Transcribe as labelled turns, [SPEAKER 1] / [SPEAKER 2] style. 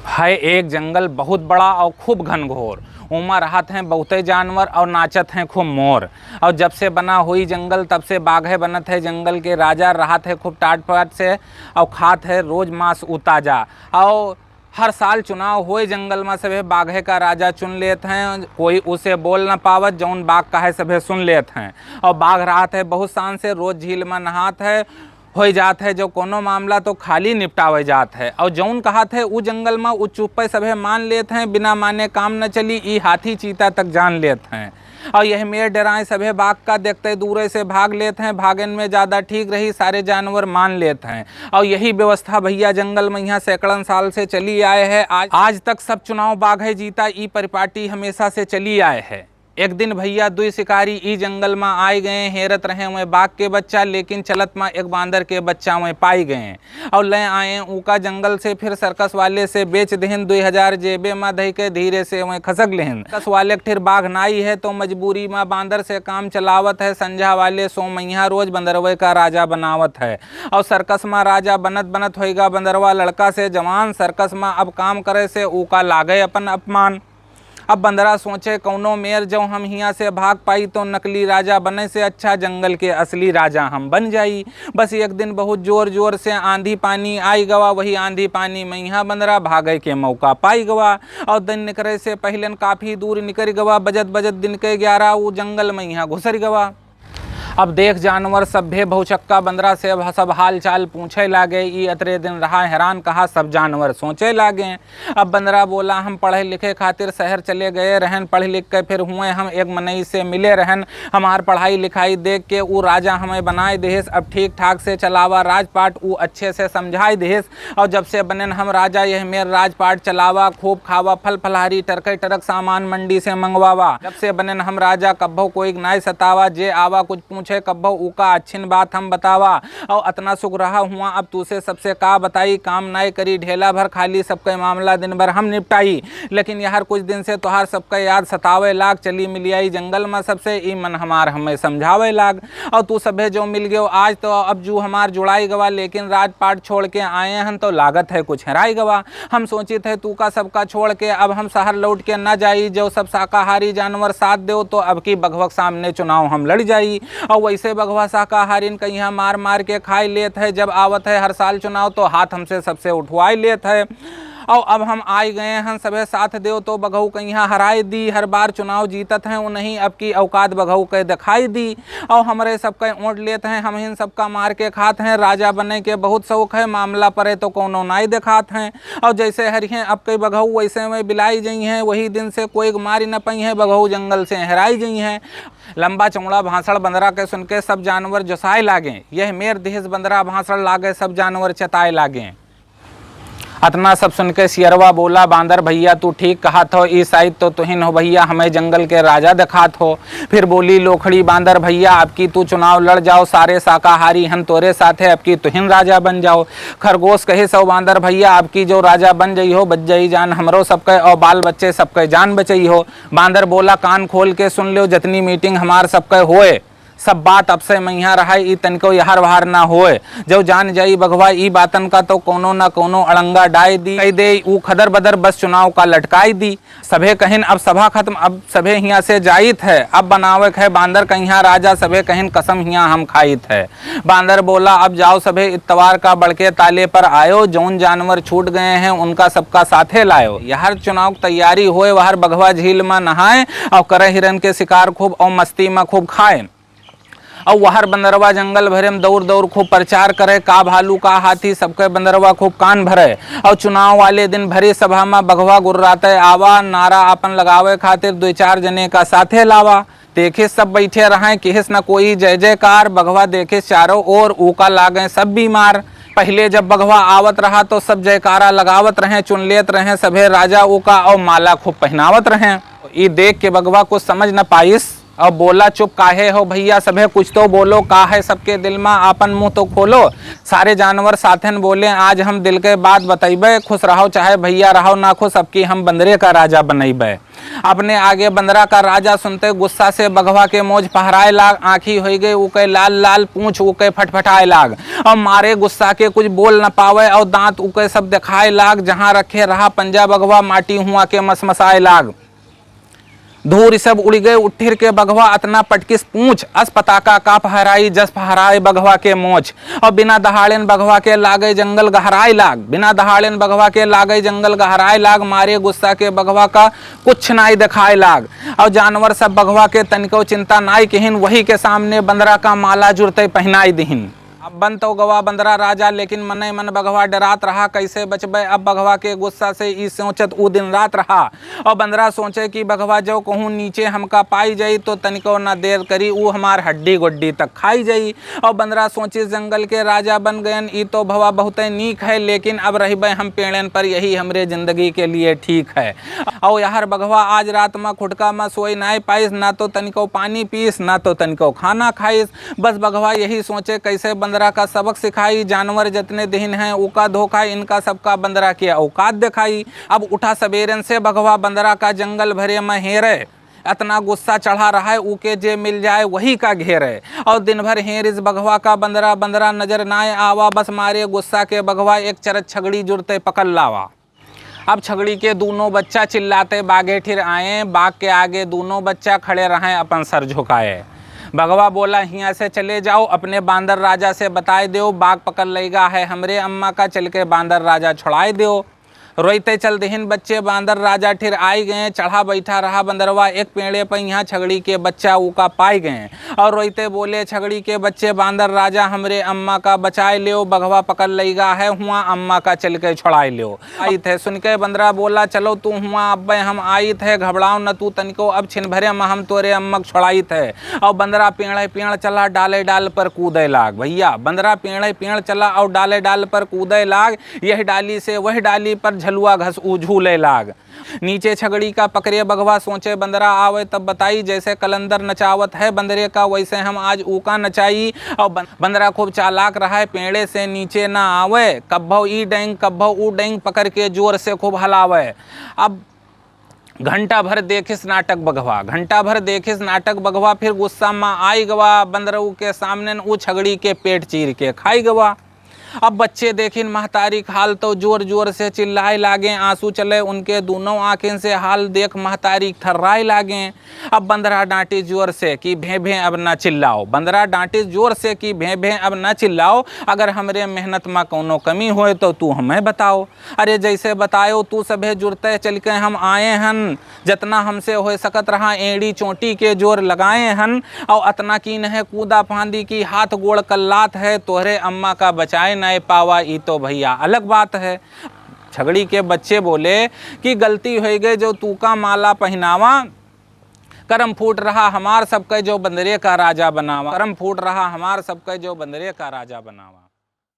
[SPEAKER 1] है एक जंगल बहुत बड़ा और खूब घनघोर। उमा रहत हैं बहुते जानवर और नाचत हैं खूब मोर। और जब से बना हुई जंगल तब से बाघे बनत है जंगल के राजा। रहत है खूब टाट पाट से और खात है रोज मांस उताजा। और हर साल चुनाव हुए जंगल में सभे बाघे का राजा चुन लेते हैं। कोई उसे बोल न पावत जौन बाघ का है सभे सुन लेते हैं। और बाघ रहत है बहुत शान से रोज झील में नहात है। हो जात है जो कोनो मामला तो खाली निपटावे जात है। और जौन कहत है उ जंगल में उ चुप्पे सभे मान लेते हैं। बिना माने काम न चली ई हाथी चीता तक जान लेते हैं। और यह मेर डराएं सभे बाघ का देखते दूरे से भाग लेते हैं। भागन में ज़्यादा ठीक रही सारे जानवर मान लेते हैं। और यही व्यवस्था भैया जंगल में यहाँ सैकड़न साल से चली आए है। आज तक सब चुनाव बाघे जीता ई परिपाटी हमेशा से चली आए है। एक दिन भैया दुई शिकारी ई जंगल में आए गए। हेरत रहे हुए बाघ के बच्चा लेकिन चलत में एक बांदर के बच्चा में पाई गए। और ले आए ऊका जंगल से फिर सर्कस वाले से बेच दहन 2000 जेबे में दही के धीरे से वहीं खसक लेहन। सर्कस वाले फिर बाघ नाई है तो मजबूरी में बांदर से काम चलावत है। संझा वाले सो मैया रोज बंदरवे का राजा बनावत है। और सर्कस में राजा बनत बनत होएगा बंदरवा लड़का से जवान। सर्कस में अब काम करे से ऊका लागे अपन अपमान। अब बंदरा सोचे कौनो मेर जो हम हियाँ से भाग पाई तो नकली राजा बने से अच्छा जंगल के असली राजा हम बन जाई। बस एक दिन बहुत जोर जोर से आंधी पानी आई गवा। वही आंधी पानी में यहाँ बंदरा भागे के मौका पाई गवा। और दिन निकले से पहले काफ़ी दूर निकल गवा। बजत बजत दिन के 11 वो जंगल में यहाँ घुसर गवा। अब देख जानवर सभ्य बहुचक्का बंदरा से सब हाल चाल पूछे लागे। ई अतरे दिन रहा हैरान कहा सब जानवर सोचे लागे। अब बंदरा बोला हम पढ़े लिखे खातिर शहर चले गए रहन। पढ़ लिख के फिर हुए हम एक मनई से मिले रहन। हमार पढ़ाई लिखाई देख के ऊ राजा हमें बनाए देस। अब ठीक ठाक से चलावा राजपाट ऊ अच्छे से समझाई देस। और जब से बने हम राजा यह मेर राजपाट चलावा। खूब खावा फल फलहारी टरके टरक सामान मंडी से मंगवावा। जब से बने हम राजा कब्बो कोई नाई सतावा। जे आवा कुछ पूछे कब्बो उका अच्छी बात हम बतावा। और अतना सुख रहा हुआ अब तुसे सबसे का बताई। काम नाई करी ढेला भर खाली सबके मामला दिन भर हम निपटाई। लेकिन यार कुछ दिन से तोहार सबका याद सतावे लाग। चली मिलियाई जंगल में सबसे ई मन हमार हमें समझावे लाग। और तू सभे जो मिल गयो आज तो अब जू हमार जुड़ाई गवा। लेकिन राजपाट छोड़ के आए हन तो लागत है कुछ हराई गवा। हम सोचे थे तू का सबका छोड़ के अब हम शहर लौट के न जाई। जो सब शाकाहारी जानवर साथ दो तो अब की बघवक सामने चुनाव हम लड़ जाई। और वैसे बघवा शाकाहारीन का यहाँ मार मार के खाई लेत है। जब आवत है हर साल चुनाव तो हाथ हमसे सबसे उठवाई लेत है। और अब हम आए गए हैं सभे साथ दो तो बघऊ के यहाँ हराई दी। हर बार चुनाव जीतत हैं उन्हीं अब की औकात बघऊ के दिखाई दी। और हमारे सबके ओट लेते हैं हम इन सबका मार के खात हैं। राजा बनने के बहुत शौक है मामला परे तो कोनो नाई दिखात हैं। और जैसे हरिये अब के बघऊ वैसे में बिलाई गई हैं। वही दिन से कोई मारी न पई है बघऊ जंगल से हराई गई हैं। लंबा चौड़ा भाषण बंदरा के सुन के सब जानवर जोसाए लागे। यह मेर देश बंदरा भाषण लागे सब जानवर चताए लागे। अतना सब सुन के सियरवा बोला बांदर भैया तू ठीक कहा थो। ई साइड तो तुहिन हो भैया हमें जंगल के राजा दिखात हो। फिर बोली लोखड़ी बांदर भैया आपकी तू चुनाव लड़ जाओ। सारे शाकाहारी हम तोरे साथ है आपकी तुहिन राजा बन जाओ। खरगोश कहे सो बांदर भैया आपकी जो राजा बन जाई हो बच जाई जान हमरो सबके और बाल बच्चे सबके जान बचई हो। बांदर बोला कान खोल के सुन लो जितनी मीटिंग हमार सबके होए सब बात अब से मैं यहाँ रहा ई तनको यहार वहार ना होए। जो जान जाई बघवा ई बातन का तो कोनो ना कोनो अड़ंगा डाई दी। कही दे ऊ खदर बदर बस चुनाव का लटकाई दी। सभे कहिन अब सभा खत्म अब सभे हियाँ से जाइत है। अब बनावे है बांदर कहिया राजा सभे कहिन कसम हियाँ हम खाइत है। बांदर बोला अब जाओ सभे इतवार का बड़के ताले पर आयो। जौन जानवर छूट गए हैं उनका सबका साथे लायो। यहर चुनाव तैयारी होए वहर बघवा झील में नहाए। और करे हिरन के शिकार खूब और मस्ती में खूब खाए। और वहर बंदरवा जंगल भरे में दौड़ दौड़ खूब प्रचार करे। का भालू का हाथी सबके बंदरवा खूब कान भरे। और चुनाव वाले दिन भरी सभा में बघवा गुर्राते आवा। नारा अपन लगावे खातिर 2-4 जने का साथे लावा। देखे सब बैठे रहे किस न कोई जय जयकार। बघवा देखे चारों ओर ऊका लागे सब बीमार। पहले जब बघवा आवत रहा तो सब जयकारा लगावत रहे चुन लेत रहे सभे राजा ऊका और माला खूब पहनावत रहे। ये देख के बघवा कुछ समझ न पाइस और बोला चुप काहे हो भैया सभे कुछ तो बोलो, का है सबके दिल में आपन मुंह तो खोलो। सारे जानवर साथन बोले आज हम दिल के बात बतैबे, खुश रहो चाहे भैया रहो ना खुश, अब की हम बंदरे का राजा बनैबे। अपने आगे बंदरा का राजा सुनते गुस्सा से बघवा के मोज फहराए लाग, आंखी हो गई उके लाल लाल, पूंछ उके फटफटाए लाग, और मारे गुस्सा के कुछ बोल न पावे, और दांत उके सब दिखाए लाग। जहां रखे रहा पंजा बघवा माटी हुआ के मसमसाए लाग। धूर सब उड़ गए उठिर के बघवा, अतना पटकिस पूछ अस पताका का फहराई, जस फहराए बघवा के मोच। और बिना दहाड़ेन बघवा के लागे जंगल गहराए लाग, बिना दहाड़ेन बघवा के लागे जंगल गहराए लाग। मारे गुस्सा के बघवा का कुछ नाई दिखाए लाग, और जानवर सब बघवा के तनिको चिंता नाई किहिन, वही के सामने बंदरा का माला जुरते पहनाई दिहिन। अब बन तो गवा बंदरा राजा, लेकिन मने मन बघवा डरात रहा, कैसे बचबे अब बघवा के गुस्सा से ई सोचत ऊ दिन रात रहा। और बंदरा सोचे कि बघवा जो कहूँ नीचे हमका पाई जाई, तो तनिको ना देर करी ऊ हमार हड्डी गुड्डी तक खाई जाई। और बंदरा सोचे जंगल के राजा बन गयन, ई तो भवा बहुत नीक है, लेकिन अब रहिबे हम पेड़न पर, यही हमरे जिंदगी के लिए ठीक है। और यार बघवा आज रात में खुटका में सोई नाई पाइस, ना तो तनिको पानी पीस ना तो तनिको खाना खाइस। बस बघवा यही सोचे कैसे बंदरा का सबक सिखाई, जानवर जितने दिन हैं उका धोखा, इनका सबका बंदरा की औकात दिखाई। अब उठा सवेरन से बघवा बंदरा का जंगल भरे में हेरे, इतना गुस्सा चढ़ा रहा है ऊके जे मिल जाए वही का घेरे। और दिन भर हेर इस बघवा का बंदरा, बंदरा नजर ना आवा, बस मारे गुस्सा के बघवा एक चरत छगड़ी जुड़ते पकड़ लावा। अब छगड़ी के दोनों बच्चा चिल्लाते बागे ठिर आए, बाग के आगे दोनों बच्चा खड़े रहे अपन सर झुकाए। बघवा बोला यहाँ से चले जाओ, अपने बांदर राजा से बताए दो, बाग पकड़ लेगा है हमरे अम्मा का, चल के बांदर राजा छुड़ाए दो। रोते चल दिहिन बच्चे बांदर राजा ठिर आई गए, चढ़ा बैठा रहा बंदरवा एक पेड़े पर, यहाँ छगड़ी के बच्चा ऊका पाए गए। और रोते बोले छगड़ी के बच्चे बांदर राजा हमरे अम्मा का बचाए लियो, बघवा पकड़ लेगा है हुआ अम्मा का, चल के छुड़ाए लियो। आई थे सुन के बंदरा बोला चलो तू हुआ अब हम आई थे, घबराओ न तू तनिको, अब छिन भरे में हम तोरे अम्मा छुड़ाई थे। और बंदरा पेड़ पेड़ चला, डाले डाल पर कूदे लाग। भैया बंदरा पेड़ पेड़ चला और डाले डाल पर कूदे लाग, यह डाली से वह डाली पर झलुआ घस झूले लाग। नीचे छगड़ी का पकड़े बघवा, सोचे बंदरा आवे तब बताई, जैसे कलंदर नचावत है बंदरे का वैसे हम आज ऊका नचाई। और बंदरा खूब चालाक रहा है, पेड़े से नीचे ना आवे, कब्भो ई डेंग कब्भो ऊ डेंग पकड़ के जोर से खूब हलावे। अब घंटा भर देखिस नाटक बघवा, घंटा भर देखिस नाटक बघवा, फिर गुस्सा में आई गवा, बंदरऊ के सामने ऊ छगड़ी के पेट चीर के खाई गवा। अब बच्चे देखिन महतारी हाल तो जोर जोर से चिल्लाए लागे, आंसू चले उनके दोनों आंखें से, हाल देख महतारी थर्राए लागे। अब बंदरा डांटी जोर से कि भे भे अब ना चिल्लाओ, बंदरा डांटी जोर से कि भे भे अब ना चिल्लाओ, अगर हमरे मेहनत में कोनो कमी होए तो तू हमें बताओ। अरे जैसे बतायो तू सभे जुड़ते चल के हम आए हन, जितना हमसे हो सकत रहा एड़ी चोटी के जोर लगाए हन, और अतना की न है कूदा फांदी की हाथ गोड़ कल्लात है, तोहरे अम्मा का बचाए नहीं पावा, ई तो भैया अलग बात है। छगड़ी के बच्चे बोले कि गलती हो गई जो तू का माला पहनावा, करम फूट रहा हमार सबके जो बंदरे का राजा बनावा, करम फूट रहा हमार सबके जो बंदरे का राजा बनावा।